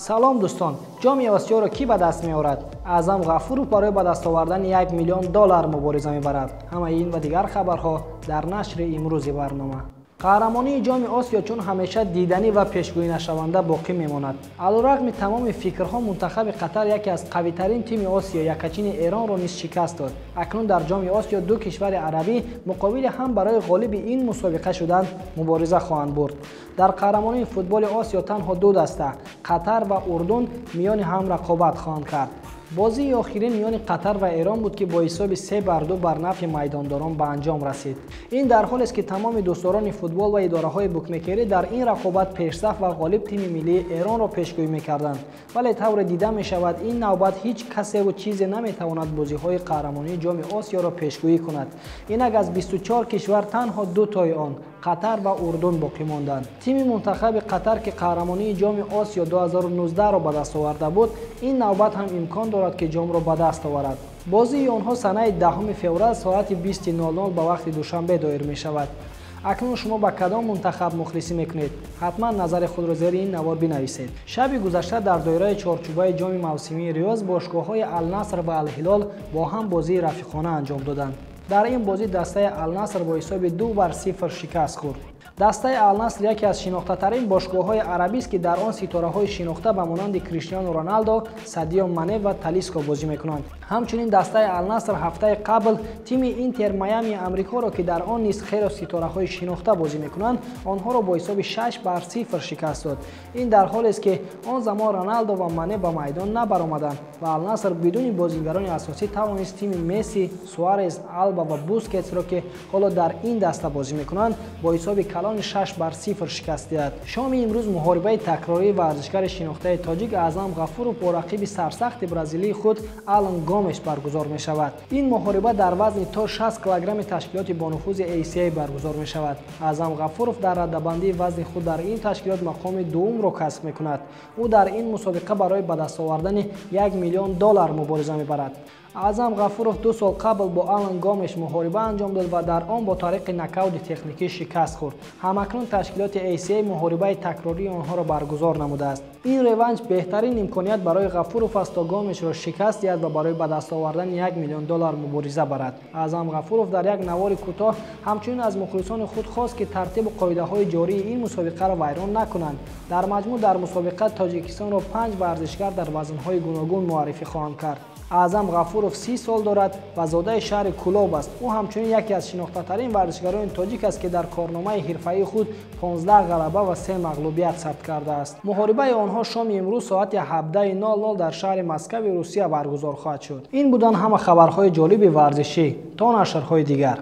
سلام دوستان، جام آسیا را کی به دست می‌آورد؟ اعظم غفورов برای به دست آوردن $1 میلیون مبارزه می‌برد. همه این و دیگر خبرها در نشر امروزی برنامه. قهرمانی جام آسیا چون همیشه دیدنی و پیشگویی نشونده باقی میماند. علیرغم تمام فکرها منتخب قطر یکی از قوی‌ترین تیم آسیا یکچین ایران را نیز شکست داد. اکنون در جام آسیا دو کشور عربی مقابل هم برای غالب این مسابقه شدن مبارزه خواهند برد. در قهرمانی فوتبال آسیا تنها دو دسته قطر و اردن میان هم رقابت خواهند کرد. بازی آخرین میان قطر و ایران بود که با حساب 3-2 بر نفع میدانداران به انجام رسید. این در حالی است که تمام دوستداران فوتبال و اداره‌های بوکمکری در این رقابت پیشرفت و غالب تیم ملی ایران را پیشگویی می‌کردند، ولی طور دیده می‌شود این نوبت هیچ کسی و چیزی نمی‌تواند بازی‌های قهرمانی جام آسیا را پیشگویی کند. اینک از 24 کشور تنها دو تای آن قطر و اردن باقی ماندند. تیم منتخب قطر که قهرمانی جام آسیا 2019 را به دست آورده بود، این نوبت هم امکان دارد که جام را به دست آورد. بازی آنها سنه 10 فوریه ساعت 20:00 به وقت دوشنبه دایر می شود. اکنون شما به کدام منتخب مخلصی میکنید؟ حتما نظر خود را زیر این نوار بنویسید. شب گذشته در دایره چارچوبه جام موسمی ریاض باشگاه‌های النصر و الهلال با هم بازی رفیقانه انجام دادند. در این بازی دسته النصر با حساب 2-0 شکست خورد. دسته النصر یکی از شناخته‌ترین باشگاه‌های عربی است که در آن ستاره‌های شناخته به مانند کریستیانو رونالدو، سادیو مانه و تالیسکا بازی می‌کنند. همچنین دسته النصر هفته قبل تیم اینتر میامی آمریکا را که در آن نیز خیلی ستاره‌های شناخته بازی می‌کنند، آنها را با حساب 6-0 شکست داد. این در حالی است که آن زمان رونالدو و مانه به میدان نبرآمدند و النصر بدون بازیگران اساسی توانست تیم مسی، سوارز، آلبا و بوسکتس را که حالا در این دسته بازی می‌کنند با حساب کلان 6-0 شکست داد. شام امروز محاربه تکراری ورزشکار شناخته تاجیک اعظم غفورov با رقیب سرسخت برزیلی خود آلن گامش برگزار می شود. این محاربه در وزن تا 60 کیلوگرم تشکیلات با نفوذ ACA برگزار می شود. اعظم غفورov در رده‌بندی وزن خود در این تشکیلات مقام دوم را کسب می کند. او در این مسابقه برای به دست آوردن $1 میلیون مبارزه می برد. اعظم غفورov 2 سال قبل با آلن گامش محاربه انجام داد و در آن با طریق نکاوت تکنیکی شکست خورد. همکنون تشکیلات ACA محاربه تکراری آنها را برگزار نموده است. این روانچ بهترین امکانیت برای غفورov است تا گامش را شکست دهد و برای به دست آوردن $1 میلیون مبارزه برد. اعظم غفورov در یک نوار کوتاه همچنین از مخلصان خود خواست که ترتیب و قاعده‌های جاری این مسابقه را ویران نکنند. در مجموع در مسابقه تاجیکستان را 5 ورزشکار در وزن‌های گوناگون معرفی خواهند کرد. اعظم غفورov 30 سال دارد و زاده شهر کولاب است. او همچنین یکی از شناخته‌ترین ورزشکاران تاجیک است که در کارنامه حرفه‌ای خود 15 غلبه و 3 مغلوبیت ثبت کرده است. محاربه آنها شام امروز ساعت 17:00 در شهر مسکو روسیه برگزار خواهد شد. این بودند همه خبرهای جالب ورزشی. تا نشرهای دیگر.